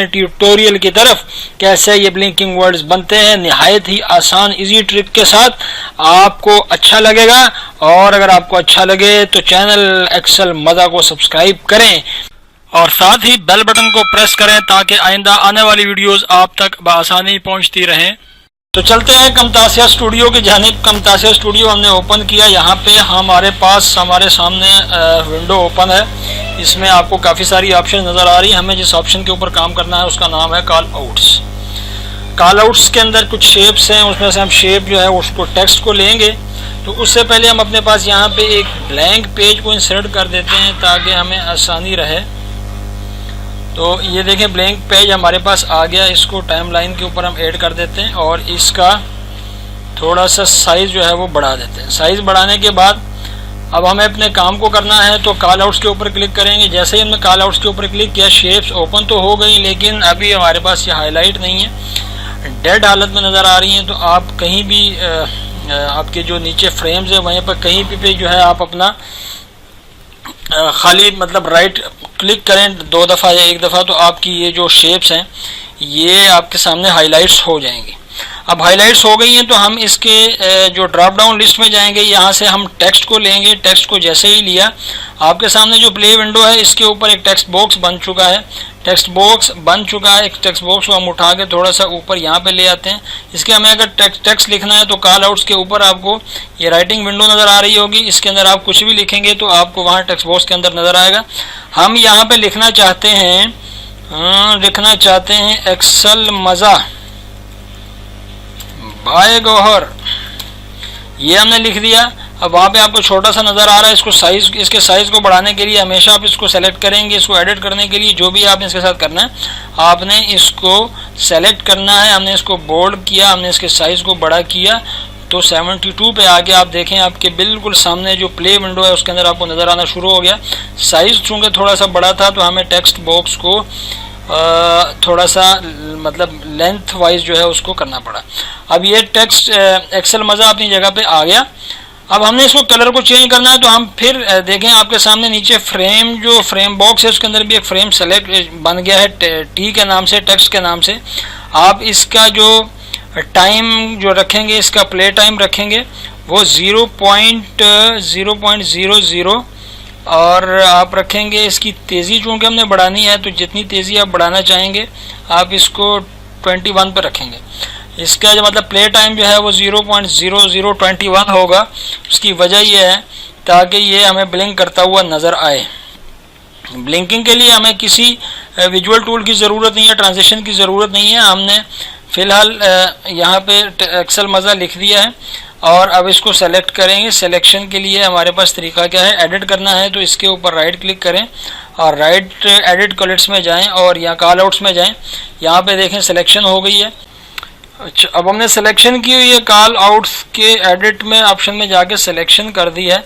Tutorial की तरफ कैसे ये ब्लिंकिंग वर्ड्स बनते हैं निहायत ही आसान इजी ट्रिक के साथ। आपको अच्छा लगेगा और अगर आपको अच्छा लगे तो चैनल एक्सेल मज़ा को सब्सक्राइब करें और साथ ही बेल बटन को प्रेस करें ताकि आइंदा आने वाली वीडियोस आप तक बआसानी पहुंचती रहें। तो चलते हैं कमतासिया स्टूडियो की जानिब। कमतासिया स्टूडियो हमने ओपन किया। यहाँ पे हमारे सामने विंडो ओपन है। इसमें आपको काफ़ी सारी ऑप्शन नज़र आ रही है। हमें जिस ऑप्शन के ऊपर काम करना है उसका नाम है कॉल आउट्स। कॉल आउट्स के अंदर कुछ शेप्स हैं, उसमें से हम शेप जो है उसको टेक्स्ट को लेंगे। तो उससे पहले हम अपने पास यहाँ पे एक ब्लैंक पेज को इंसर्ट कर देते हैं ताकि हमें आसानी रहे। तो ये देखें ब्लैंक पेज हमारे पास आ गया। इसको टाइमलाइन के ऊपर हम ऐड कर देते हैं और इसका थोड़ा सा साइज़ जो है वो बढ़ा देते हैं। साइज़ बढ़ाने के बाद अब हमें अपने काम को करना है। तो कॉल आउट्स के ऊपर क्लिक करेंगे। जैसे ही हमने कॉल आउट्स के ऊपर क्लिक किया शेप्स ओपन तो हो गई, लेकिन अभी हमारे पास ये हाईलाइट नहीं है, डेड हालत में नज़र आ रही हैं। तो आप कहीं भी आपके जो नीचे फ्रेम्स है वहीं पर कहीं भी जो है आप अपना खाली मतलब राइट क्लिक करें 2 दफ़ा या 1 दफ़ा, तो आपकी ये जो शेप्स हैं ये आपके सामने हाइलाइट्स हो जाएंगी। अब हाइलाइट्स हो गई हैं तो हम इसके जो ड्रॉप डाउन लिस्ट में जाएंगे। यहाँ से हम टेक्स्ट को लेंगे। टेक्स्ट को जैसे ही लिया आपके सामने जो प्ले विंडो है इसके ऊपर एक टेक्स्ट बॉक्स बन चुका है। टेक्स्ट बॉक्स बन चुका है। एक टेक्स्ट बॉक्स को हम उठा के थोड़ा सा ऊपर यहाँ पे ले आते हैं। इसके हमें अगर टेक्स्ट लिखना है तो कॉल आउट्स के ऊपर आपको ये राइटिंग विंडो नज़र आ रही होगी। इसके अंदर आप कुछ भी लिखेंगे तो आपको वहाँ टेक्स्ट बॉक्स के अंदर नज़र आएगा। हम यहाँ पे लिखना चाहते हैं एक्सेल मज़ा बाय गौहर, ये हमने लिख दिया। अब वहाँ पे आपको छोटा सा नज़र आ रहा है। इसके साइज़ को बढ़ाने के लिए हमेशा आप इसको सेलेक्ट करेंगे। इसको एडिट करने के लिए जो भी आपने इसके साथ करना है आपने इसको सेलेक्ट करना है। हमने इसको बोल्ड किया, हमने इसके साइज़ को बड़ा किया तो 72 पे आके आप देखें आपके बिल्कुल सामने जो प्ले विंडो है उसके अंदर आपको नज़र आना शुरू हो गया। साइज़ चूँकि थोड़ा सा बड़ा था तो हमें टेक्स्ट बॉक्स को थोड़ा सा मतलब लेंथ वाइज जो है उसको करना पड़ा। अब ये टेक्स्ट एक्सेल मज़ा अपनी जगह पे आ गया। अब हमने इसको कलर को चेंज करना है तो हम फिर देखें आपके सामने नीचे फ्रेम बॉक्स है उसके अंदर भी एक फ्रेम सेलेक्ट बन गया है टी के नाम से, टेक्स्ट के नाम से। आप इसका जो टाइम जो रखेंगे, इसका प्ले टाइम रखेंगे वो 0.00 और आप रखेंगे इसकी तेज़ी चूँकि हमने बढ़ानी है तो जितनी तेज़ी आप बढ़ाना चाहेंगे आप इसको 21 पर रखेंगे। इसका जो मतलब प्ले टाइम जो है वो 0.0021 होगा। उसकी वजह यह है ताकि ये हमें ब्लिंक करता हुआ नज़र आए। ब्लिंकिंग के लिए हमें किसी विजुअल टूल की ज़रूरत नहीं है, ट्रांजिशन की ज़रूरत नहीं है। हमने फ़िलहाल यहाँ पे एक्सेल मज़ा लिख दिया है और अब इसको सेलेक्ट करेंगे। सिलेक्शन के लिए हमारे पास तरीका क्या है, एडिट करना है तो इसके ऊपर राइट क्लिक करें और राइट एडिट कलर्स में जाएं और यहाँ कॉल आउट्स में जाएं। यहाँ पे देखें सिलेक्शन हो गई है। अच्छा, अब हमने सिलेक्शन की हुई है कॉल आउट्स के एडिट में ऑप्शन में जाके सिलेक्शन कर दी है।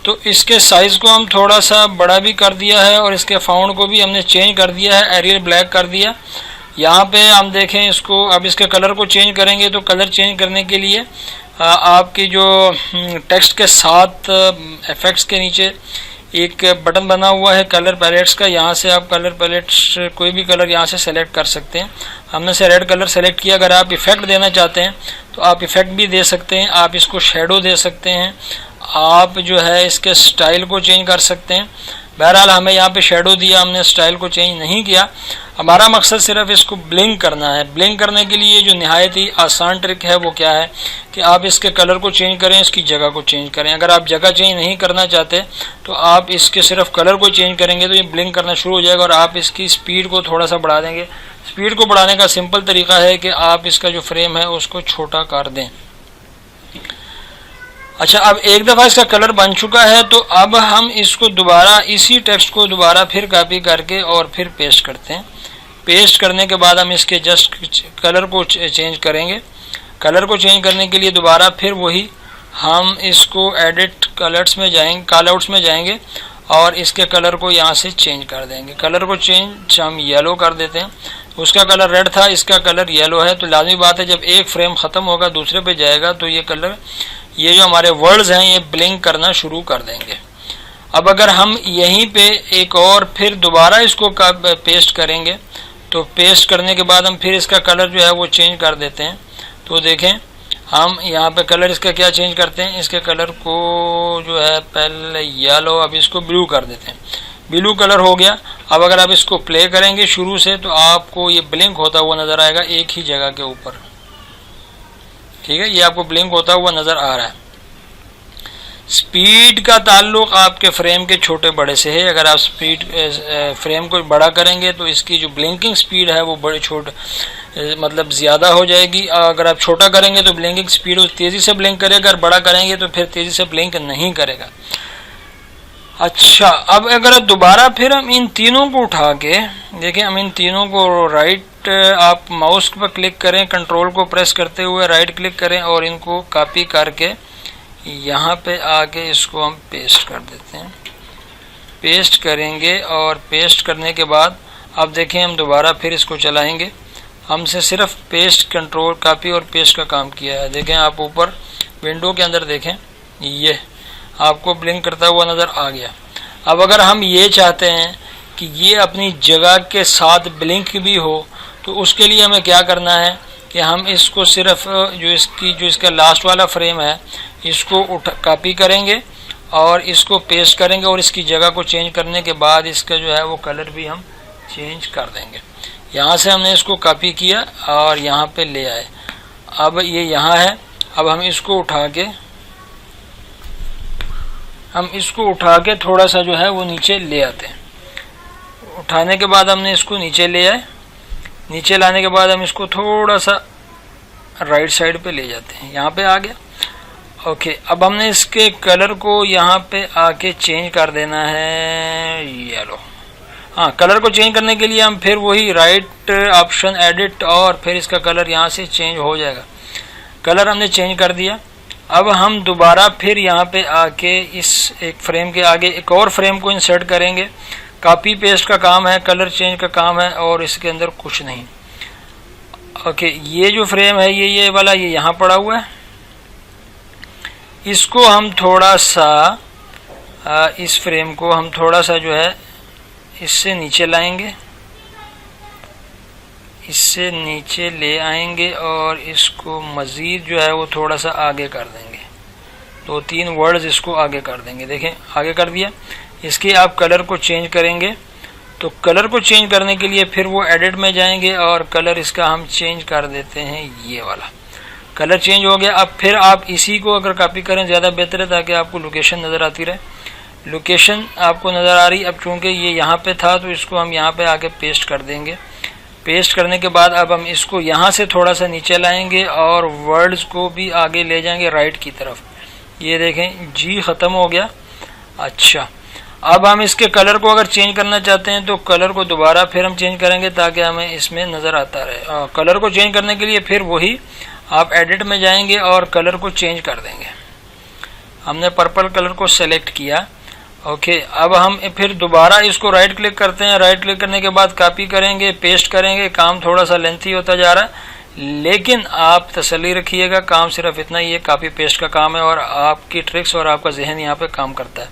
तो इसके साइज़ को हम थोड़ा सा बड़ा भी कर दिया है और इसके फाउंड को भी हमने चेंज कर दिया है, एरियल ब्लैक कर दिया। यहाँ पे हम देखें इसको, अब इसके कलर को चेंज करेंगे तो कलर चेंज करने के लिए आपकी जो टेक्स्ट के साथ इफेक्ट्स के नीचे एक बटन बना हुआ है कलर पैलेट्स का। यहाँ से आप कलर पैलेट्स कोई भी कलर यहाँ से सेलेक्ट कर सकते हैं। हमने से रेड कलर सेलेक्ट किया। अगर आप इफ़ेक्ट देना चाहते हैं तो आप इफ़ेक्ट भी दे सकते हैं। आप इसको शेडो दे सकते हैं। आप जो है इसके स्टाइल को चेंज कर सकते हैं। बहरहाल हमें यहाँ पे शेडो दिया, हमने स्टाइल को चेंज नहीं किया। हमारा मकसद सिर्फ इसको ब्लिंक करना है। ब्लिंक करने के लिए जो निहायत ही आसान ट्रिक है वो क्या है कि आप इसके कलर को चेंज करें, इसकी जगह को चेंज करें। अगर आप जगह चेंज नहीं करना चाहते तो आप इसके सिर्फ कलर को चेंज करेंगे तो ये ब्लिंक करना शुरू हो जाएगा और आप इसकी स्पीड को थोड़ा सा बढ़ा देंगे। स्पीड को बढ़ाने का सिंपल तरीका है कि आप इसका जो फ्रेम है उसको छोटा कर दें। अच्छा, अब एक दफ़ा इसका कलर बन चुका है तो अब हम इसको दोबारा इसी टेक्स्ट को दोबारा फिर कॉपी करके और फिर पेस्ट करते हैं। पेस्ट करने के बाद हम इसके जस्ट कलर को चेंज करेंगे। कलर को चेंज करने के लिए दोबारा फिर वही हम इसको एडिट कलर्स में जाएंगे, कॉल आउट्स में जाएंगे और इसके कलर को यहाँ से चेंज कर देंगे। कलर को चेंज हम येलो कर देते हैं। उसका कलर रेड था, इसका कलर येलो है। तो लाजमी बात है जब एक फ्रेम ख़त्म होगा दूसरे पे जाएगा तो ये कलर, ये जो हमारे वर्ड्स हैं ये ब्लिंक करना शुरू कर देंगे। अब अगर हम यहीं पे एक और फिर दोबारा इसको पेस्ट करेंगे तो पेस्ट करने के बाद हम फिर इसका कलर जो है वो चेंज कर देते हैं। तो देखें हम यहाँ पे कलर इसका क्या चेंज करते हैं, इसके कलर को जो है पहले येलो, अब इसको ब्लू कर देते हैं। ब्लू कलर हो गया। अब अगर आप इसको प्ले करेंगे शुरू से तो आपको ये ब्लिंक होता हुआ नज़र आएगा एक ही जगह के ऊपर। ठीक है, ये आपको ब्लिंक होता हुआ नज़र आ रहा है। स्पीड का ताल्लुक आपके फ्रेम के छोटे बड़े से है। अगर आप स्पीड फ्रेम को बड़ा करेंगे तो इसकी जो ब्लिंकिंग स्पीड है वो बड़े छोटे मतलब ज़्यादा हो जाएगी। अगर आप छोटा करेंगे तो ब्लिंकिंग स्पीड तेज़ी से ब्लिंक करेगा, अगर बड़ा करेंगे तो फिर तेज़ी से ब्लिंक नहीं करेगा। अच्छा, अब अगर दोबारा फिर हम इन तीनों को उठा के देखें, हम इन तीनों को राइट, आप माउस पर क्लिक करें, कंट्रोल को प्रेस करते हुए राइट क्लिक करें और इनको कॉपी करके यहाँ पे आके इसको हम पेस्ट कर देते हैं। पेस्ट करेंगे और पेस्ट करने के बाद अब देखें हम दोबारा फिर इसको चलाएंगे। हमसे सिर्फ पेस्ट, कंट्रोल, कॉपी और पेस्ट का काम किया है। देखें आप ऊपर विंडो के अंदर देखें, ये आपको ब्लिंक करता हुआ नज़र आ गया। अब अगर हम ये चाहते हैं कि ये अपनी जगह के साथ ब्लिंक भी हो तो उसके लिए हमें क्या करना है कि हम इसको सिर्फ जो इसका लास्ट वाला फ्रेम है इसको कॉपी करेंगे और इसको पेस्ट करेंगे और इसकी जगह को चेंज करने के बाद इसका जो है वो कलर भी हम चेंज कर देंगे। यहाँ से हमने इसको कॉपी किया और यहाँ पे ले आए। अब ये यहाँ है। अब हम इसको उठा के थोड़ा सा जो है वो नीचे ले आते हैं। उठाने के बाद हमने इसको नीचे ले आए। नीचे लाने के बाद हम इसको थोड़ा सा राइट साइड पे ले जाते हैं। यहाँ पे आ गया। ओके, अब हमने इसके कलर को यहाँ पे आके चेंज कर देना है येलो। हाँ, कलर को चेंज करने के लिए हम फिर वही राइट ऑप्शन एडिट और फिर इसका कलर यहाँ से चेंज हो जाएगा। कलर हमने चेंज कर दिया। अब हम दोबारा फिर यहाँ पे आके इस एक फ्रेम के आगे एक और फ्रेम को इंसर्ट करेंगे। कॉपी पेस्ट का काम है, कलर चेंज का काम है और इसके अंदर कुछ नहीं। ओके, ये जो फ्रेम है ये वाला ये यहाँ पड़ा हुआ है। इसको हम थोड़ा सा इस फ्रेम को हम थोड़ा सा जो है इससे नीचे लाएंगे, इससे नीचे ले आएंगे और इसको मज़ीद जो है वो थोड़ा सा आगे कर देंगे। 2-3 वर्ड्स इसको आगे कर देंगे। देखें आगे कर दिया। इसके आप कलर को चेंज करेंगे तो कलर को चेंज करने के लिए फिर वो एडिट में जाएंगे और कलर इसका हम चेंज कर देते हैं। ये वाला कलर चेंज हो गया। अब फिर आप इसी को अगर कॉपी करें ज़्यादा बेहतर है ताकि आपको लोकेशन नज़र आती रहे। लोकेशन आपको नज़र आ रही। अब चूँकि ये यहाँ पे था तो इसको हम यहाँ पे आके पेस्ट कर देंगे। पेस्ट करने के बाद अब हम इसको यहाँ से थोड़ा सा नीचे लाएंगे और वर्ड्स को भी आगे ले जाएंगे राइट की तरफ। ये देखें जी ख़त्म हो गया। अच्छा, अब हम इसके कलर को अगर चेंज करना चाहते हैं तो कलर को दोबारा फिर हम चेंज करेंगे ताकि हमें इसमें नज़र आता रहे। कलर को चेंज करने के लिए फिर वही आप एडिट में जाएंगे और कलर को चेंज कर देंगे। हमने पर्पल कलर को सेलेक्ट किया। ओके, अब हम फिर दोबारा इसको राइट क्लिक करते हैं। राइट क्लिक करने के बाद कॉपी करेंगे, पेस्ट करेंगे। काम थोड़ा सा लेंथी होता जा रहा है लेकिन आप तसल्ली रखिएगा, काम सिर्फ इतना ही है, कॉपी पेस्ट का काम है और आपकी ट्रिक्स और आपका जहन यहाँ पे काम करता है।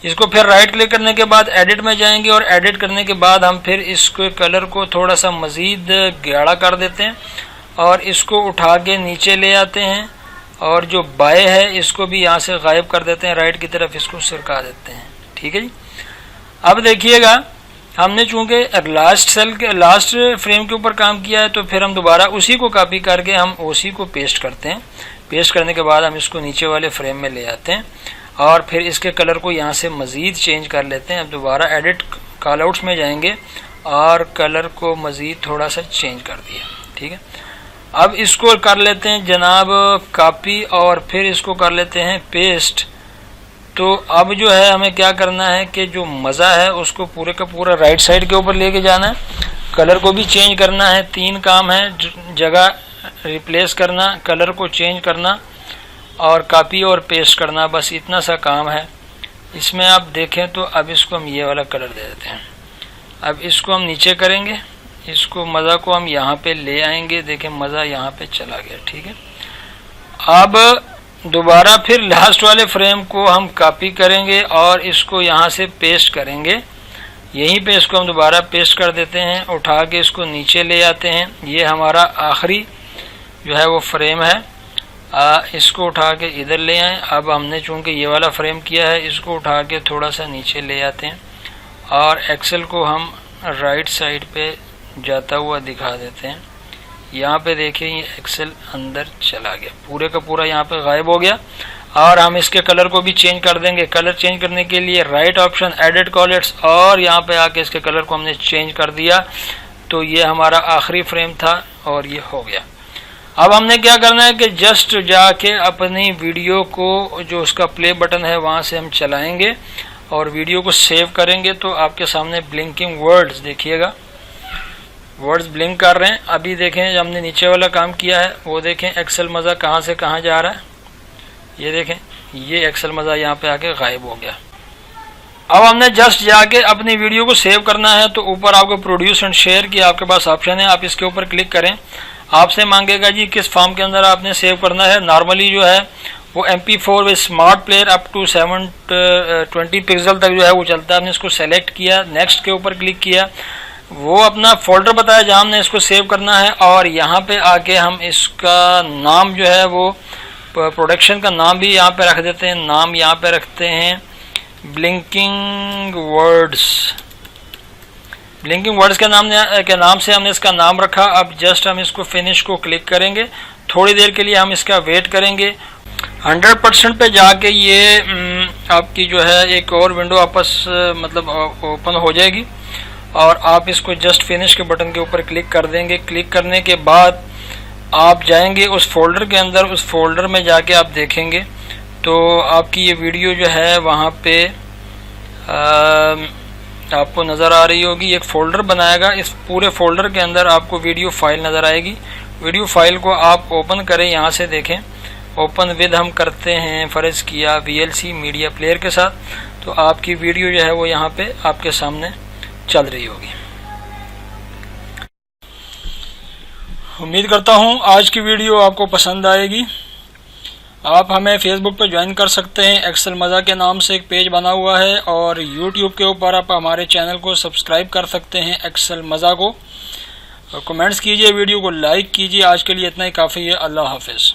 इसको फिर राइट क्लिक करने के बाद एडिट में जाएंगे और एडिट करने के बाद हम फिर इसको कलर को थोड़ा सा मज़ीद गाढ़ा कर देते हैं और इसको उठा के नीचे ले आते हैं और जो बाएं है इसको भी यहाँ से गायब कर देते हैं, राइट की तरफ इसको सिरका देते हैं। ठीक है जी। अब देखिएगा हमने चूंकि लास्ट फ्रेम के ऊपर काम किया है तो फिर हम दोबारा उसी को कॉपी करके हम उसी को पेस्ट करते हैं। पेस्ट करने के बाद हम इसको नीचे वाले फ्रेम में ले आते हैं और फिर इसके कलर को यहाँ से मज़ीद चेंज कर लेते हैं। अब दोबारा एडिट कॉलआउट्स में जाएंगे और कलर को मज़ीद थोड़ा सा चेंज कर दिया। ठीक है, अब इसको कर लेते हैं जनाब कॉपी और फिर इसको कर लेते हैं पेस्ट। तो अब जो है हमें क्या करना है कि जो मज़ा है उसको पूरे का पूरा राइट साइड के ऊपर लेके जाना है। कलर को भी चेंज करना है। 3 काम है, जगह रिप्लेस करना, कलर को चेंज करना और कॉपी और पेस्ट करना, बस इतना सा काम है इसमें। आप देखें तो अब इसको हम ये वाला कलर दे देते हैं। अब इसको हम नीचे करेंगे, इसको मज़ा को हम यहाँ पे ले आएंगे। देखें मज़ा यहाँ पे चला गया। ठीक है, अब दोबारा फिर लास्ट वाले फ्रेम को हम कॉपी करेंगे और इसको यहाँ से पेस्ट करेंगे। यहीं पे इसको हम दोबारा पेस्ट कर देते हैं, उठा के इसको नीचे ले आते हैं। ये हमारा आखिरी जो है वो फ्रेम है, इसको उठा के इधर ले आएँ। अब हमने चूँकि ये वाला फ्रेम किया है, इसको उठा के थोड़ा सा नीचे ले आते हैं और एक्सेल को हम राइट साइड पे जाता हुआ दिखा देते हैं। यहाँ पे देखिए ये एक्सेल अंदर चला गया, पूरे का पूरा यहाँ पे गायब हो गया। और हम इसके कलर को भी चेंज कर देंगे। कलर चेंज करने के लिए राइट ऑप्शन, एडिट कलर्स, और यहाँ पे आके इसके कलर को हमने चेंज कर दिया। तो ये हमारा आखिरी फ्रेम था और ये हो गया। अब हमने क्या करना है कि जस्ट जाके अपनी वीडियो को, जो उसका प्ले बटन है वहाँ से हम चलाएंगे और वीडियो को सेव करेंगे। तो आपके सामने ब्लिंकिंग वर्ड्स देखिएगा, वर्ड्स ब्लिंक कर रहे हैं। अभी देखें, हमने नीचे वाला काम किया है वो देखें, एक्सेल मज़ा कहाँ से कहाँ जा रहा है। ये देखें, ये एक्सेल मज़ा यहाँ पे आके गायब हो गया। अब हमने जस्ट जाके अपनी वीडियो को सेव करना है। तो ऊपर आपको प्रोड्यूस एंड शेयर की आपके पास ऑप्शन है, आप इसके ऊपर क्लिक करें। आपसे मांगेगा जी किस फॉर्म के अंदर आपने सेव करना है। नॉर्मली जो है वो MP4 with smart player up to 720 pixel तक जो है वो चलता है। हमने इसको सेलेक्ट किया, नेक्स्ट के ऊपर क्लिक किया, वो अपना फोल्डर बताया जहाँ हमने इसको सेव करना है। और यहाँ पे आके हम इसका नाम जो है वो प्रोडक्शन का नाम भी यहाँ पे रख देते हैं। नाम यहाँ पे रखते हैं ब्लिंकिंग वर्ड्स। ब्लिंकिंग वर्ड्स के नाम से हमने इसका नाम रखा। अब जस्ट हम इसको फिनिश को क्लिक करेंगे, थोड़ी देर के लिए हम इसका वेट करेंगे। 100% पे जाके ये आपकी जो है एक और विंडो आपस मतलब ओपन हो जाएगी और आप इसको जस्ट फिनिश के बटन के ऊपर क्लिक कर देंगे। क्लिक करने के बाद आप जाएंगे उस फोल्डर के अंदर, उस फोल्डर में जाके आप देखेंगे तो आपकी ये वीडियो जो है वहाँ पे आपको नज़र आ रही होगी। एक फ़ोल्डर बनाएगा, इस पूरे फ़ोल्डर के अंदर आपको वीडियो फाइल नज़र आएगी। वीडियो फाइल को आप ओपन करें, यहाँ से देखें, ओपन विद हम करते हैं फ़र्ज़ किया VLC मीडिया प्लेयर के साथ। तो आपकी वीडियो जो है वो यहाँ पे आपके सामने चल रही होगी। उम्मीद करता हूँ आज की वीडियो आपको पसंद आएगी। आप हमें फेसबुक पर ज्वाइन कर सकते हैं, एक्सेल मज़ा के नाम से एक पेज बना हुआ है। और यूट्यूब के ऊपर आप हमारे चैनल को सब्सक्राइब कर सकते हैं, एक्सेल मज़ा को। कमेंट्स कीजिए, वीडियो को लाइक कीजिए। आज के लिए इतना ही काफ़ी है। अल्लाह हाफिज़।